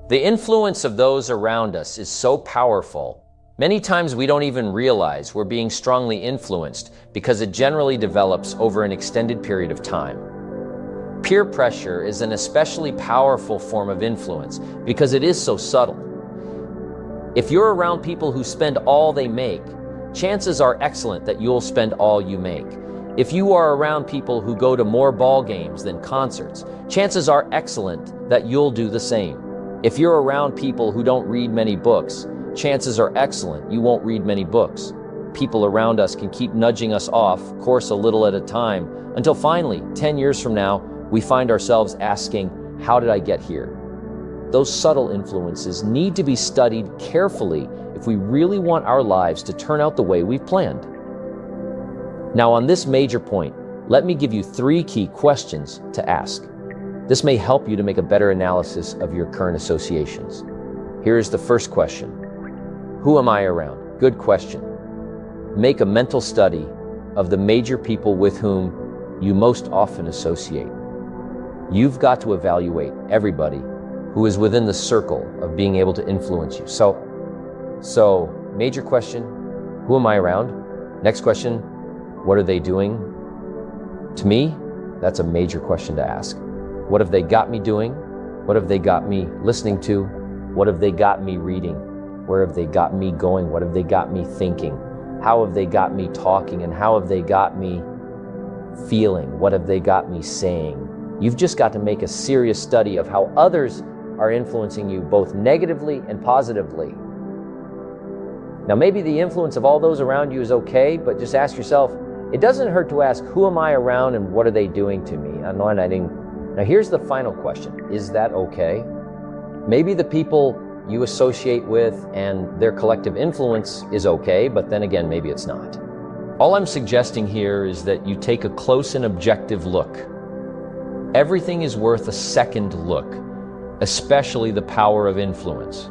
The influence of those around us is so powerful. Many times we don't even realize we're being strongly influenced because it generally develops over an extended period of time. Peer pressure is an especially powerful form of influence because it is so subtle. If you're around people who spend all they make, chances are excellent that you'll spend all you make. If you are around people who go to more ball games than concerts, chances are excellent that you'll do the same. If you're around people who don't read many books, chances are excellent you won't read many books. People around us can keep nudging us off course a little at a time until finally, 10 years from now, we find ourselves asking, how did I get here? Those subtle influences need to be studied carefully if we really want our lives to turn out the way we've planned. Now, on this major point, let me give you 3 key questions to ask. This may help you to make a better analysis of your current associations. Here's the first question. Who am I around? Good question. Make a mental study of the major people with whom you most often associate. You've got to evaluate everybody who is within the circle of being able to influence you. So major question, who am I around? Next question, what are they doing? To me, that's a major question to ask. What have they got me doing? What have they got me listening to? What have they got me reading? Where have they got me going? What have they got me thinking? How have they got me talking? And how have they got me feeling? What have they got me saying? You've just got to make a serious study of how others are influencing you both negatively and positively. Now, maybe the influence of all those around you is okay, but just ask yourself, it doesn't hurt to ask, who am I around and what are they doing to me? Now, here's the final question. Is that okay? Maybe the people you associate with and their collective influence is okay, but then again, maybe it's not. All I'm suggesting here is that you take a close and objective look. Everything is worth a second look, especially the power of influence.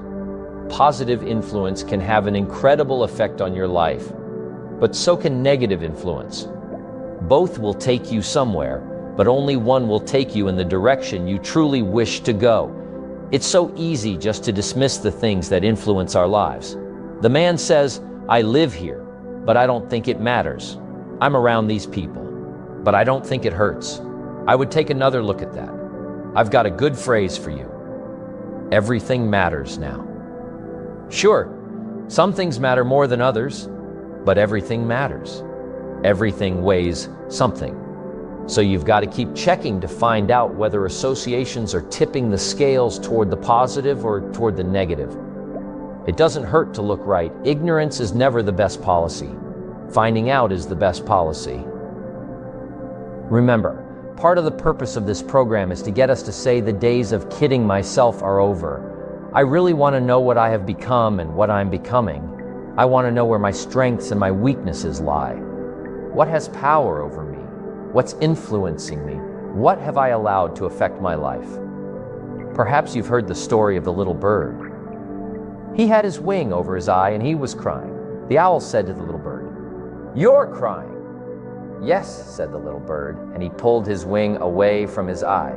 Positive influence can have an incredible effect on your life, but so can negative influence. Both will take you somewhere, but only one will take you in the direction you truly wish to go. It's so easy just to dismiss the things that influence our lives. The man says, I live here, but I don't think it matters. I'm around these people, but I don't think it hurts. I would take another look at that. I've got a good phrase for you. Everything matters now. Sure, some things matter more than others, but everything matters. Everything weighs something. So you've got to keep checking to find out whether associations are tipping the scales toward the positive or toward the negative. It doesn't hurt to look right. Ignorance is never the best policy. Finding out is the best policy. Remember, part of the purpose of this program is to get us to say the days of kidding myself are over. I really want to know what I have become and what I'm becoming. I want to know where my strengths and my weaknesses lie. What has power over me? What's influencing me? What have I allowed to affect my life? Perhaps you've heard the story of the little bird. He had his wing over his eye and he was crying. The owl said to the little bird, "You're crying." "Yes," said the little bird, and he pulled his wing away from his eye.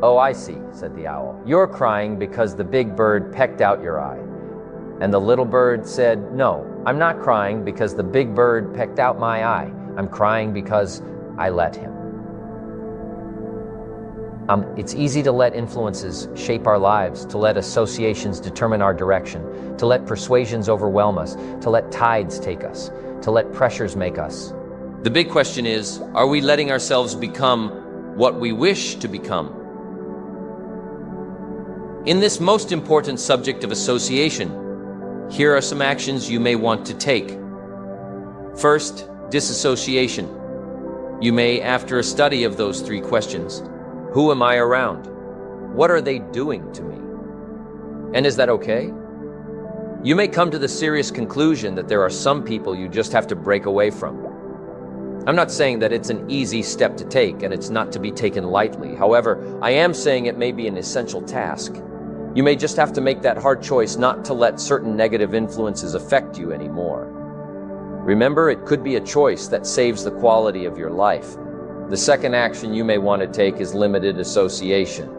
"Oh, I see," said the owl. "You're crying because the big bird pecked out your eye." And the little bird said, "No, I'm not crying because the big bird pecked out my eye. I'm crying because I let him." It's easy to let influences shape our lives, to let associations determine our direction, to let persuasions overwhelm us, to let tides take us, to let pressures make us. The big question is, are we letting ourselves become what we wish to become? In this most important subject of association, here are some actions you may want to take. First, disassociation. You may, after a study of those 3 questions, who am I around? What are they doing to me? And is that okay? You may come to the serious conclusion that there are some people you just have to break away from. I'm not saying that it's an easy step to take and it's not to be taken lightly. However, I am saying it may be an essential task. You may just have to make that hard choice not to let certain negative influences affect you anymore. Remember, it could be a choice that saves the quality of your life. The second action you may want to take is limited association.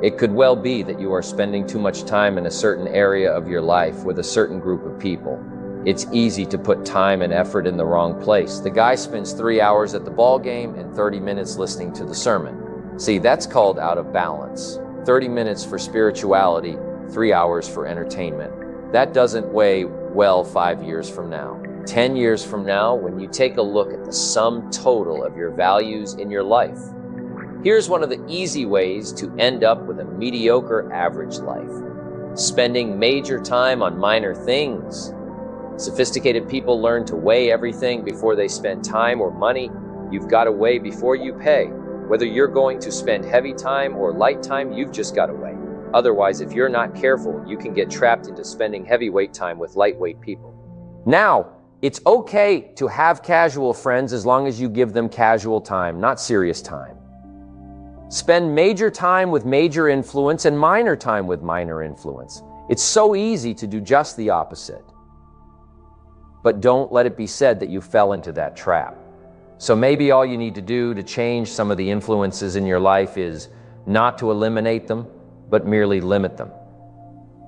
It could well be that you are spending too much time in a certain area of your life with a certain group of people. It's easy to put time and effort in the wrong place. The guy spends 3 hours at the ball game and 30 minutes listening to the sermon. See, that's called out of balance. 30 minutes for spirituality, 3 hours for entertainment. That doesn't weigh well 5 years from now. 10 years from now, when you take a look at the sum total of your values in your life, here's one of the easy ways to end up with a mediocre average life. Spending major time on minor things. Sophisticated people learn to weigh everything before they spend time or money. You've got to weigh before you pay. Whether you're going to spend heavy time or light time, you've just got to weigh. Otherwise, if you're not careful, you can get trapped into spending heavyweight time with lightweight people. Now, it's okay to have casual friends as long as you give them casual time, not serious time. Spend major time with major influence and minor time with minor influence. It's so easy to do just the opposite. But don't let it be said that you fell into that trap. So maybe all you need to do to change some of the influences in your life is not to eliminate them, but merely limit them.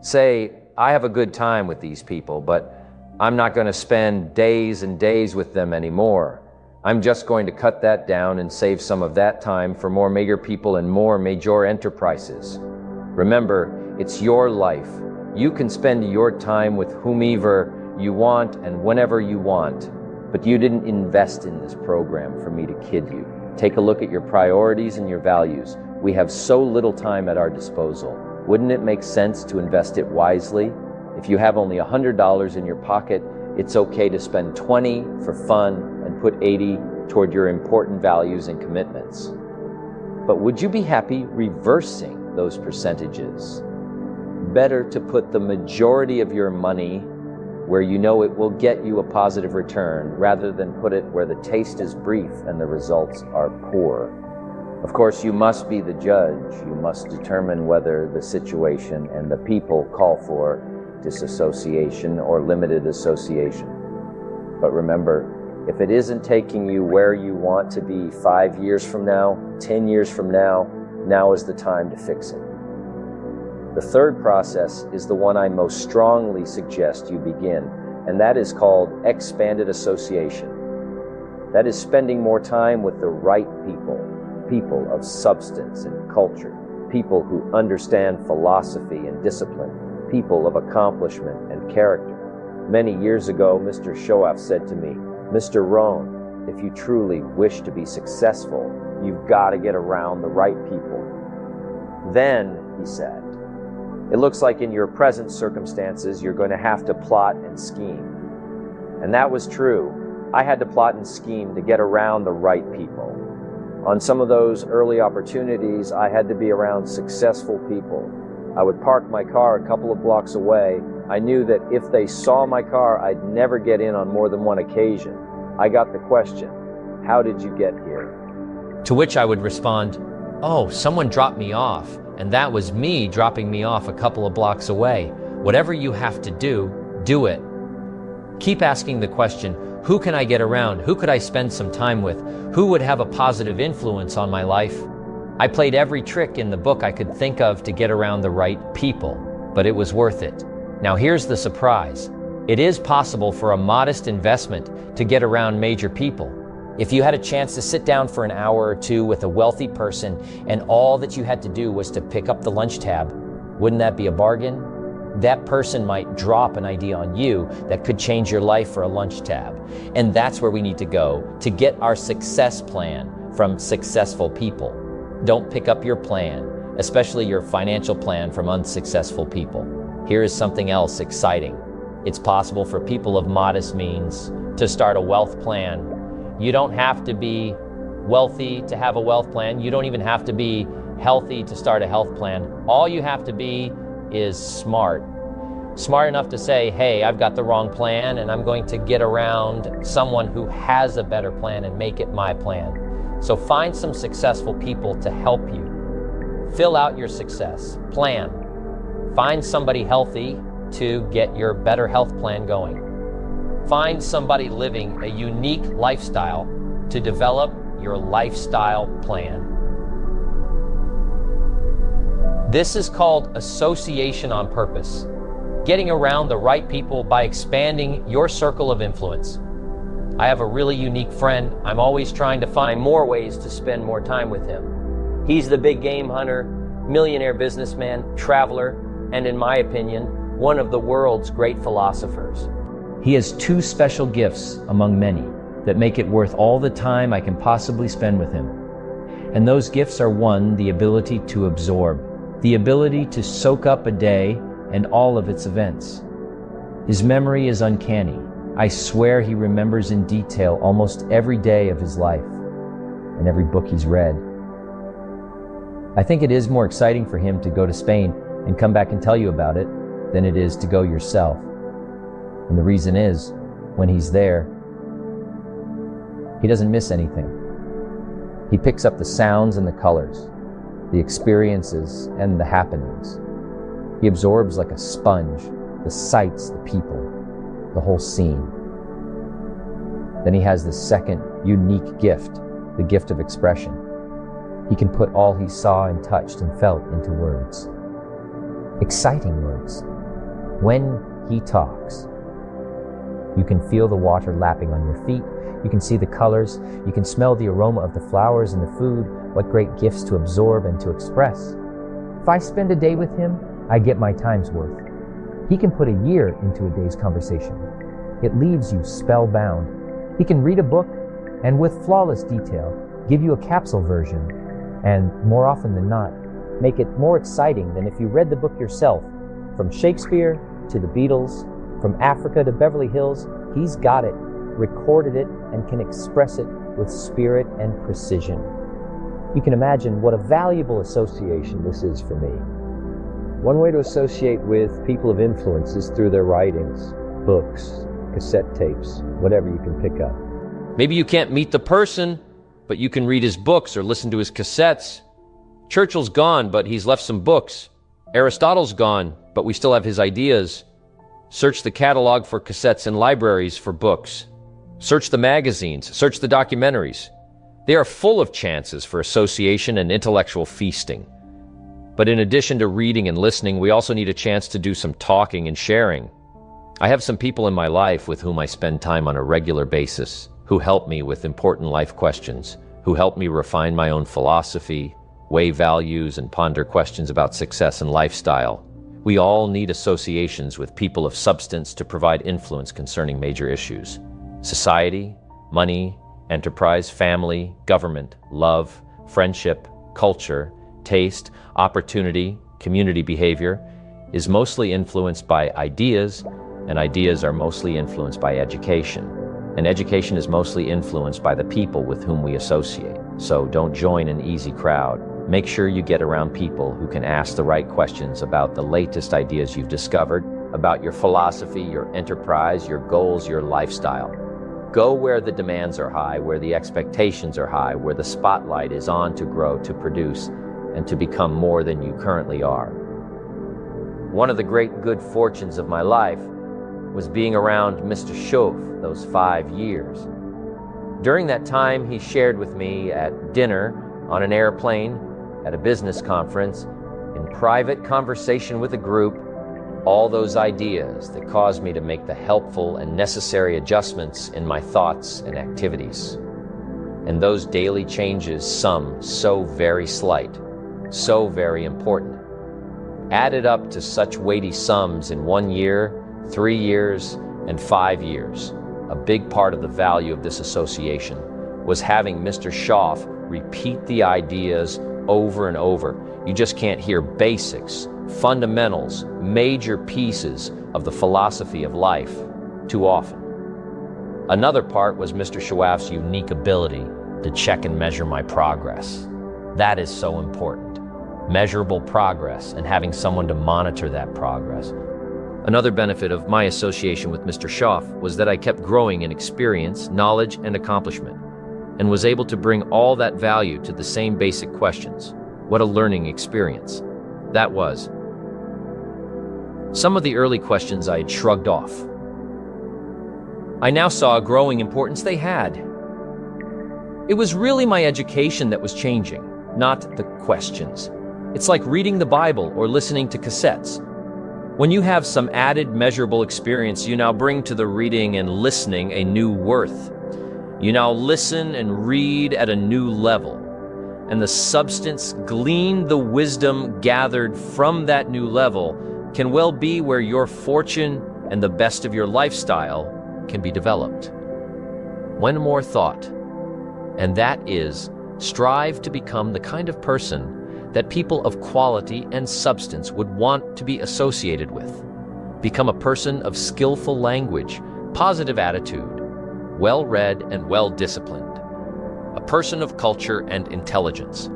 Say, I have a good time with these people, but I'm not going to spend days and days with them anymore. I'm just going to cut that down and save some of that time for more major people and more major enterprises. Remember, it's your life. You can spend your time with whomever you want and whenever you want, but you didn't invest in this program for me to kid you. Take a look at your priorities and your values. We have so little time at our disposal. Wouldn't it make sense to invest it wisely? If you have only $100 in your pocket, it's okay to spend $20 for fun and put $80 toward your important values and commitments. But would you be happy reversing those percentages? Better to put the majority of your money where you know it will get you a positive return rather than put it where the taste is brief and the results are poor. Of course, you must be the judge. You must determine whether the situation and the people call for disassociation or limited association. But remember, if it isn't taking you where you want to be 5 years from now, 10 years from now, now is the time to fix it. The third process is the one I most strongly suggest you begin, and that is called expanded association. That is spending more time with the right people, people of substance and culture, people who understand philosophy and discipline, people of accomplishment and character. Many years ago, Mr. Shoaff said to me, "Mr. Rohn, if you truly wish to be successful, you've got to get around the right people." Then, he said, it looks like in your present circumstances, you're going to have to plot and scheme. And that was true. I had to plot and scheme to get around the right people. On some of those early opportunities, I had to be around successful people. I would park my car a couple of blocks away. I knew that if they saw my car, I'd never get in on more than one occasion. I got the question, "How did you get here?" To which I would respond, "Oh, someone dropped me off, and that was me dropping me off a couple of blocks away. Whatever you have to do, do it." Keep asking the question, who can I get around? Who could I spend some time with? Who would have a positive influence on my life? I played every trick in the book I could think of to get around the right people, but it was worth it. Now here's the surprise. It is possible for a modest investment to get around major people. If you had a chance to sit down for an hour or two with a wealthy person and all that you had to do was to pick up the lunch tab, wouldn't that be a bargain? That person might drop an idea on you that could change your life for a lunch tab. And that's where we need to go to get our success plan from successful people. Don't pick up your plan, especially your financial plan, from unsuccessful people. Here is something else exciting. It's possible for people of modest means to start a wealth plan. You don't have to be wealthy to have a wealth plan. You don't even have to be healthy to start a health plan. All you have to be is smart. Smart enough to say, hey, I've got the wrong plan and I'm going to get around someone who has a better plan and make it my plan. So find some successful people to help you. Fill out your success plan. Find somebody healthy to get your better health plan going. Find somebody living a unique lifestyle to develop your lifestyle plan. This is called association on purpose. Getting around the right people by expanding your circle of influence. I have a really unique friend. I'm always trying to find more ways to spend more time with him. He's the big game hunter, millionaire businessman, traveler, and in my opinion, one of the world's great philosophers. He has two special gifts among many that make it worth all the time I can possibly spend with him. And those gifts are: one, the ability to absorb, the ability to soak up a day and all of its events. His memory is uncanny. I swear he remembers in detail almost every day of his life and every book he's read. I think it is more exciting for him to go to Spain and come back and tell you about it than it is to go yourself. And the reason is, when he's there, he doesn't miss anything. He picks up the sounds and the colors, the experiences and the happenings. He absorbs like a sponge, the sights, the people, the whole scene. Then he has this second, unique gift, the gift of expression. He can put all he saw and touched and felt into words. Exciting words. When he talks, you can feel the water lapping on your feet. You can see the colors. You can smell the aroma of the flowers and the food. What great gifts to absorb and to express. If I spend a day with him, I get my time's worth. He can put a year into a day's conversation. It leaves you spellbound. He can read a book and with flawless detail give you a capsule version, and more often than not, make it more exciting than if you read the book yourself. From Shakespeare to the Beatles, from Africa to Beverly Hills, he's got it, recorded it, and can express it with spirit and precision. You can imagine what a valuable association this is for me. One way to associate with people of influence is through their writings, books, cassette tapes, whatever you can pick up. Maybe you can't meet the person, but you can read his books or listen to his cassettes. Churchill's gone, but he's left some books. Aristotle's gone, but we still have his ideas. Search the catalog for cassettes in libraries for books. Search the magazines, search the documentaries. They are full of chances for association and intellectual feasting. But in addition to reading and listening, we also need a chance to do some talking and sharing. I have some people in my life with whom I spend time on a regular basis, who help me with important life questions, who help me refine my own philosophy, weigh values, and ponder questions about success and lifestyle. We all need associations with people of substance to provide influence concerning major issues. Society, money, enterprise, family, government, love, friendship, culture, taste, opportunity, community behavior is mostly influenced by ideas, and ideas are mostly influenced by education. And education is mostly influenced by the people with whom we associate. So don't join an easy crowd. Make sure you get around people who can ask the right questions about the latest ideas you've discovered, about your philosophy, your enterprise, your goals, your lifestyle. Go where the demands are high, where the expectations are high, where the spotlight is on to grow, to produce, and to become more than you currently are. One of the great good fortunes of my life was being around Mr. Schoaf those 5 years. During that time, he shared with me at dinner, on an airplane, at a business conference, in private conversation with a group, all those ideas that caused me to make the helpful and necessary adjustments in my thoughts and activities. And those daily changes, some so very slight, so very important, added up to such weighty sums in 1 year, 3 years, and 5 years. A big part of the value of this association was having Mr. Schoaf repeat the ideas over and over. You just can't hear basics, fundamentals, major pieces of the philosophy of life too often. Another part was Mr. Schoaf's unique ability to check and measure my progress. That is so important. Measurable progress and having someone to monitor that progress. Another benefit of my association with Mr. Schoaf was that I kept growing in experience, knowledge, and accomplishment, and was able to bring all that value to the same basic questions. What a learning experience that was. Some of the early questions I had shrugged off. I now saw a growing importance they had. It was really my education that was changing, not the questions. It's like reading the Bible or listening to cassettes. When you have some added measurable experience, you now bring to the reading and listening a new worth. You now listen and read at a new level, and the substance gleaned, the wisdom gathered from that new level can well be where your fortune and the best of your lifestyle can be developed. One more thought, and that is, strive to become the kind of person that people of quality and substance would want to be associated with. Become a person of skillful language, positive attitude, well-read and well-disciplined, a person of culture and intelligence.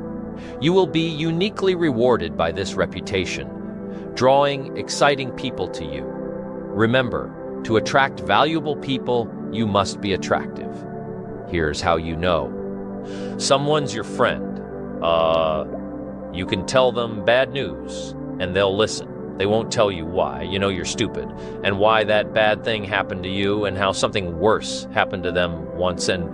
You will be uniquely rewarded by this reputation, drawing exciting people to you. Remember, to attract valuable people, you must be attractive. Here's how you know. Someone's your friend. You can tell them bad news, and they'll listen. They won't tell you why. You know you're stupid, and why that bad thing happened to you, and how something worse happened to them once, and,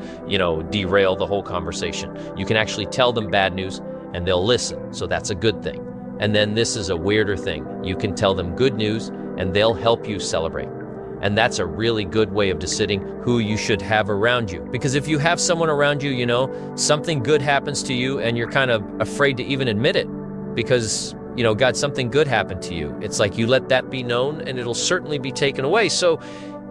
derail the whole conversation. You can actually tell them bad news, and they'll listen, so that's a good thing. And then this is a weirder thing. You can tell them good news, and they'll help you celebrate. And that's a really good way of deciding who you should have around you. Because if you have someone around you, something good happens to you and you're kind of afraid to even admit it because, God, something good happened to you. It's like you let that be known and it'll certainly be taken away. So,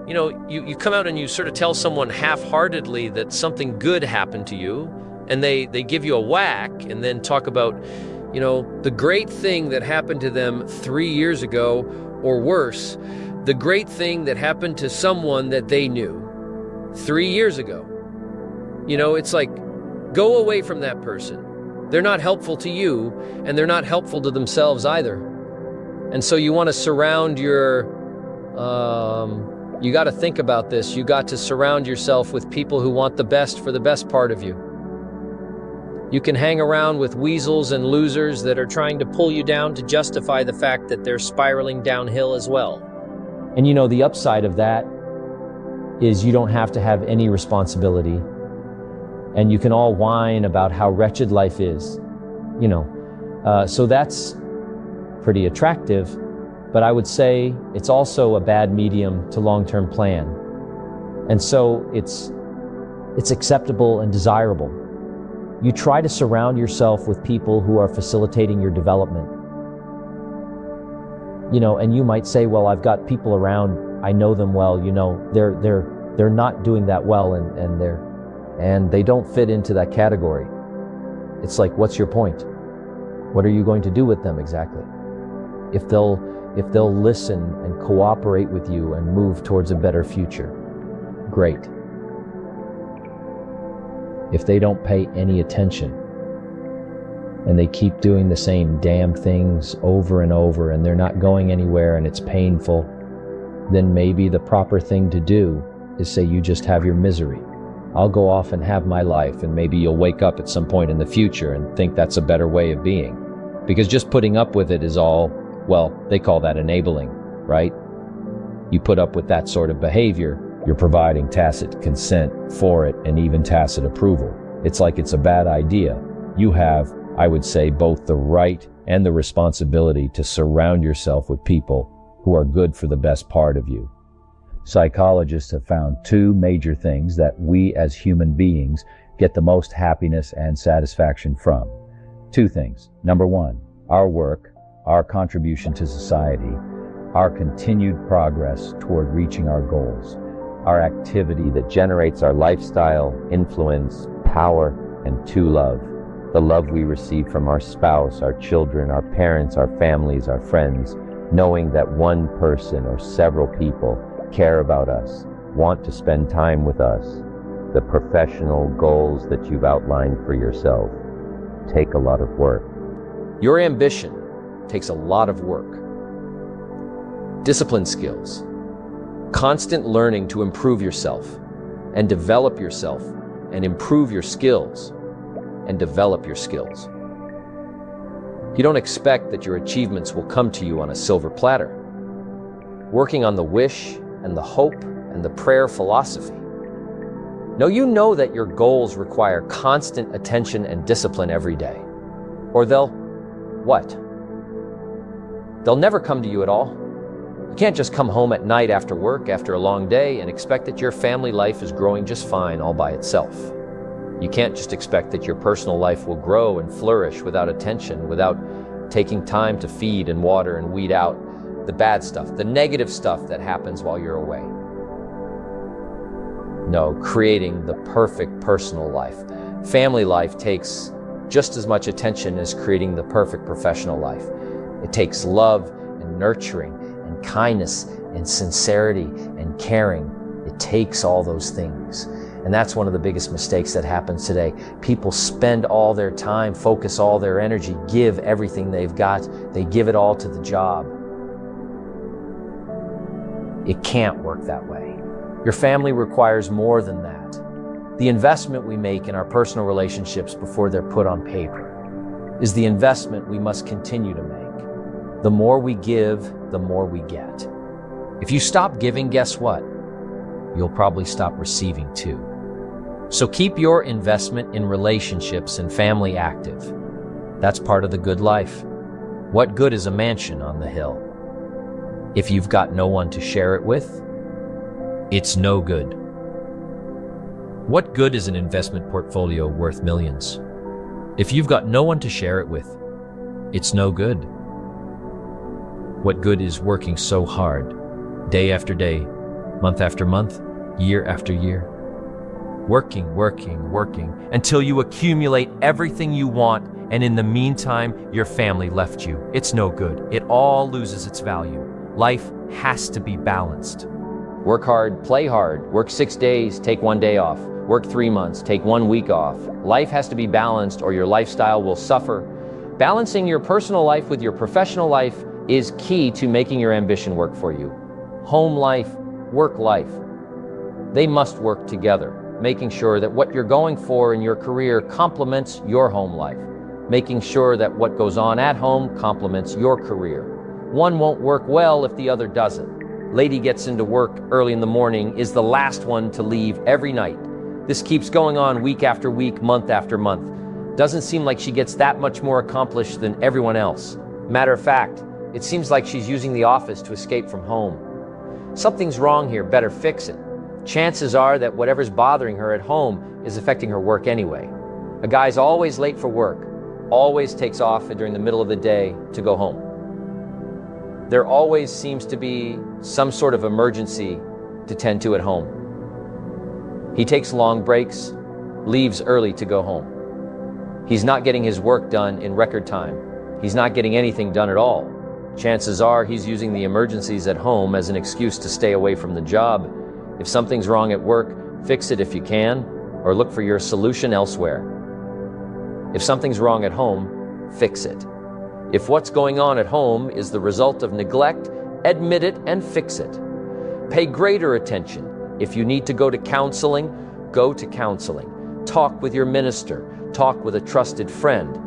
you come out and you sort of tell someone half-heartedly that something good happened to you, and they give you a whack and then talk about, the great thing that happened to them 3 years ago, or worse, the great thing that happened to someone that they knew 3 years ago. It's like, go away from that person. They're not helpful to you, and they're not helpful to themselves either. And so you want to surround you got to think about this. You got to surround yourself with people who want the best for the best part of you. You can hang around with weasels and losers that are trying to pull you down to justify the fact that they're spiraling downhill as well. And the upside of that is you don't have to have any responsibility, and you can all whine about how wretched life is, so that's pretty attractive, but I would say it's also a bad medium to long-term plan. And so it's acceptable and desirable. You try to surround yourself with people who are facilitating your development. And you might say, well, I've got people around, I know them well, they're not doing that well, and they don't fit into that category. It's like, what's your point? What are you going to do with them exactly? If they'll listen and cooperate with you and move towards a better future, great. If they don't pay any attention, and they keep doing the same damn things over and over, and they're not going anywhere, and it's painful, then maybe the proper thing to do is say, you just have your misery. I'll go off and have my life, and maybe you'll wake up at some point in the future and think that's a better way of being. Because just putting up with it is all, well, they call that enabling, right? You put up with that sort of behavior, you're providing tacit consent for it and even tacit approval. It's like it's a bad idea. You have, I would say, both the right and the responsibility to surround yourself with people who are good for the best part of you. Psychologists have found two major things that we as human beings get the most happiness and satisfaction from. Two things. Number one, our work, our contribution to society, our continued progress toward reaching our goals, our activity that generates our lifestyle, influence, power, and true love. The love we receive from our spouse, our children, our parents, our families, our friends, knowing that one person or several people care about us, want to spend time with us. The professional goals that you've outlined for yourself take a lot of work. Your ambition takes a lot of work. Discipline skills, constant learning to improve yourself and develop yourself and improve your skills and develop your skills. You don't expect that your achievements will come to you on a silver platter. Working on the wish and the hope and the prayer philosophy. No, you know that your goals require constant attention and discipline every day, or they'll what? They'll never come to you at all. You can't just come home at night after work, after a long day, and expect that your family life is growing just fine all by itself. You can't just expect that your personal life will grow and flourish without attention, without taking time to feed and water and weed out the bad stuff, the negative stuff that happens while you're away. No, creating the perfect personal life, family life takes just as much attention as creating the perfect professional life. It takes love and nurturing and kindness and sincerity and caring. It takes all those things. And that's one of the biggest mistakes that happens today. People spend all their time, focus all their energy, give everything they've got. They give it all to the job. It can't work that way. Your family requires more than that. The investment we make in our personal relationships before they're put on paper is the investment we must continue to make. The more we give, the more we get. If you stop giving, guess what? You'll probably stop receiving too. So keep your investment in relationships and family active. That's part of the good life. What good is a mansion on the hill if you've got no one to share it with? It's no good. What good is an investment portfolio worth millions if you've got no one to share it with? It's no good. What good is working so hard, day after day, month after month, year after year? Working until you accumulate everything you want, and in the meantime, your family left you. It's no good. It all loses its value. Life has to be balanced. Work hard, play hard. Work 6 days, take 1 day off. Work 3 months, take 1 week off. Life has to be balanced or your lifestyle will suffer. Balancing your personal life with your professional life is key to making your ambition work for you. Home life, work life. They must work together, making sure that what you're going for in your career complements your home life, making sure that what goes on at home complements your career. One won't work well if the other doesn't. Lady gets into work early in the morning, is the last one to leave every night. This keeps going on week after week, month after month. Doesn't seem like she gets that much more accomplished than everyone else. Matter of fact, it seems like she's using the office to escape from home. Something's wrong here, better fix it. Chances are that whatever's bothering her at home is affecting her work anyway. A guy's always late for work, always takes off during the middle of the day to go home. There always seems to be some sort of emergency to tend to at home. He takes long breaks, leaves early to go home. He's not getting his work done in record time. He's not getting anything done at all. Chances are he's using the emergencies at home as an excuse to stay away from the job. If something's wrong at work, fix it if you can, or look for your solution elsewhere. If something's wrong at home, fix it. If what's going on at home is the result of neglect, admit it and fix it. Pay greater attention. If you need to go to counseling, go to counseling. Talk with your minister. Talk with a trusted friend.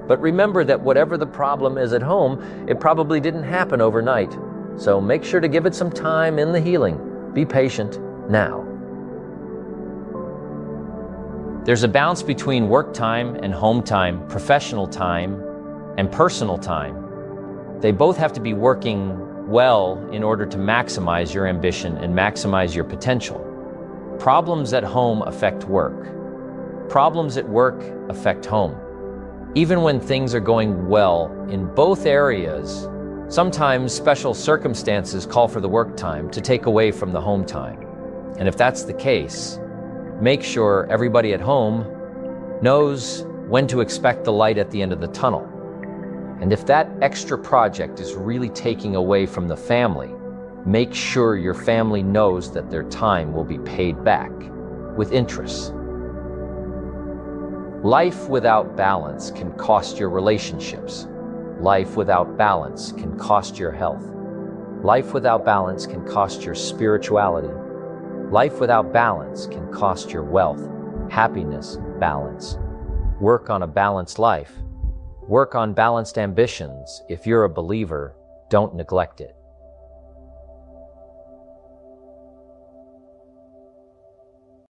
But remember that whatever the problem is at home, it probably didn't happen overnight. So make sure to give it some time in the healing. Be patient now. There's a balance between work time and home time, professional time and personal time. They both have to be working well in order to maximize your ambition and maximize your potential. Problems at home affect work. Problems at work affect home. Even when things are going well in both areas, sometimes special circumstances call for the work time to take away from the home time. And if that's the case, make sure everybody at home knows when to expect the light at the end of the tunnel. And if that extra project is really taking away from the family, make sure your family knows that their time will be paid back with interest. Life without balance can cost your relationships. Life without balance can cost your health. Life without balance can cost your spirituality. Life without balance can cost your wealth, happiness, balance. Work on a balanced life. Work on balanced ambitions. If you're a believer, don't neglect it.